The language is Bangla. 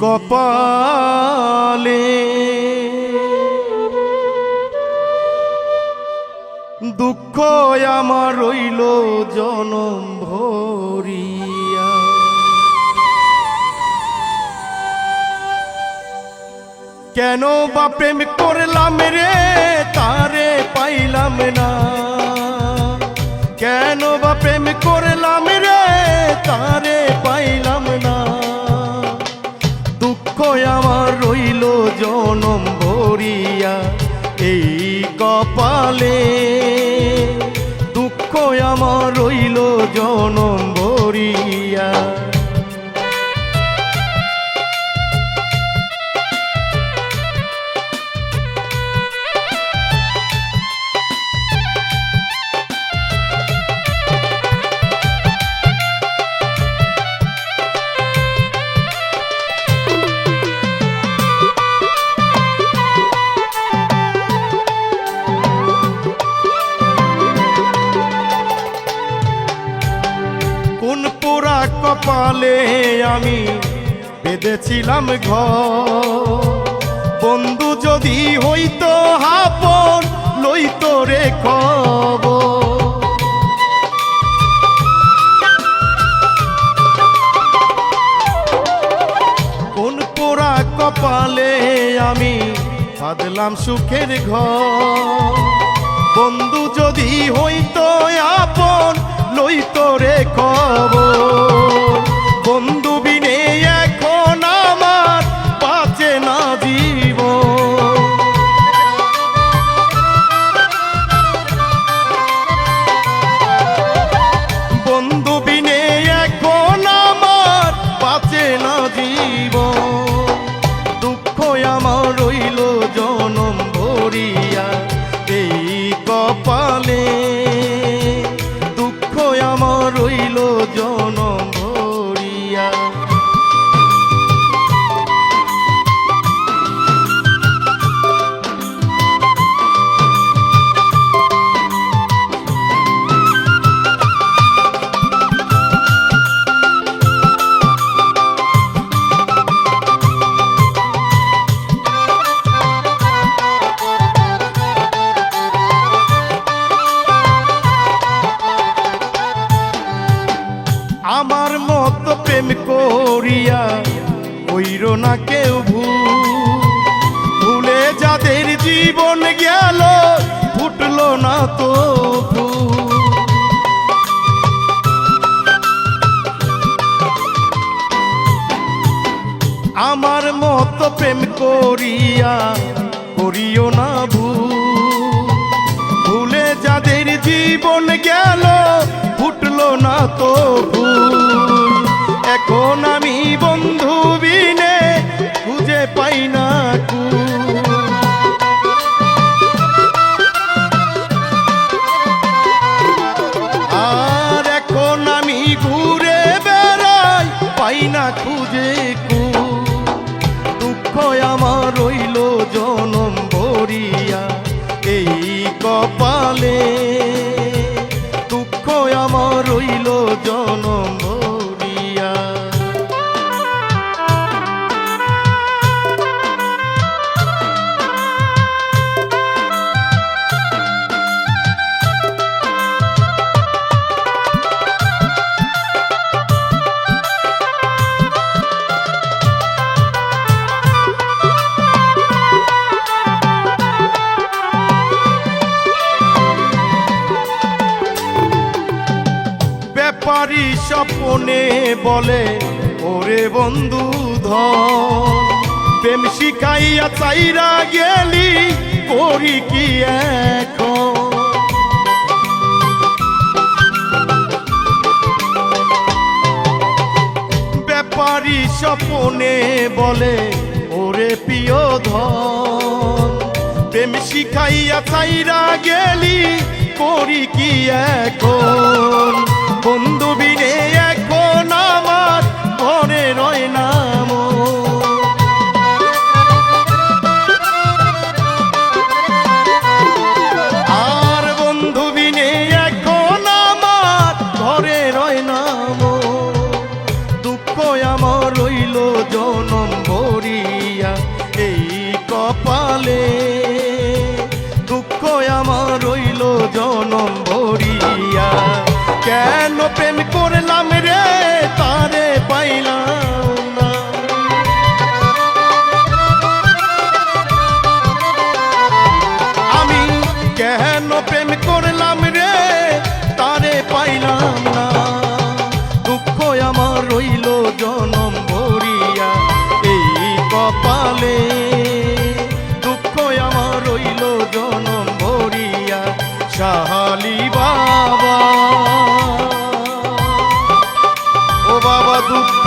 কপালে দুঃখ আমার রইল জনম ভরিয়া। কেন বা প্রেম করলাম রে তারে পাইলাম না, কেন বা প্রেম করলাম রে তারে পাইলাম না। দুঃখ আমার রইল জনম ভরিয়া এই কপালে, দুঃখ আমার রইল জনম ভরিয়া। কোন পোড়া কপালে আমি বেঁধেছিলাম ঘর, বন্ধু যদি হইতো আপন লইতো রে খবর। কোন পোড়া কপালে আমি বাঁধলাম সুখের ঘর, বন্ধু যদি হইতো আপন লইতো রে খবর। বন্ধু বিনে এখন আমার বাঁচে না জীবন, বন্ধু বিনে এখন আমার বাঁচে না জীবন। দুঃখ আমার রইল জনম ভরিয়া এই কপালে, আমার রইল জনম ভরিয়া। আমার মতো প্রেম করিয়া কইরো না কেউ ভুলে, যাদের জীবন গেল ফুটলো না তো ফুল। আমার মতো প্রেম করিয়া করিও না ভুলে, যাদের জীবন গেল ফুটলো না তো ফুল। এখন আমি বন্ধু বিনে খুঁজে পাই না কুল। আর এখন আমি ঘুরে বেড়াই পাই না খুঁজে কুল। দুঃখ আমার রইল জনম ভরিয়া এই কপালে, দুঃখ আমার রইল জনম ভরিয়া। ব্যাপারী স্বপনে বলে ওরে বন্ধু ধন, প্রেম শিখাইয়া চাইরা গেলি করি কি এখন। ব্যাপারী স্বপনে বলে ওরে প্রিয় ধন, প্রেম শিখাইয়া চাইরা গেলি করি কি এখন। বন্ধু বিনে এখন আমার ঘরে রয় নাম, আর বন্ধু বিনে এখন আমার ঘরে রয় নাম। দুঃখ আমার রইল জনম করলাম রে তারে পাইলাম না, দুঃখ আমার রইল জনম ভরিয়া এই কপালে, দুঃখ আমার রইল জনম ভরিয়া শাহালি বাবা। ও বাবা দুঃখ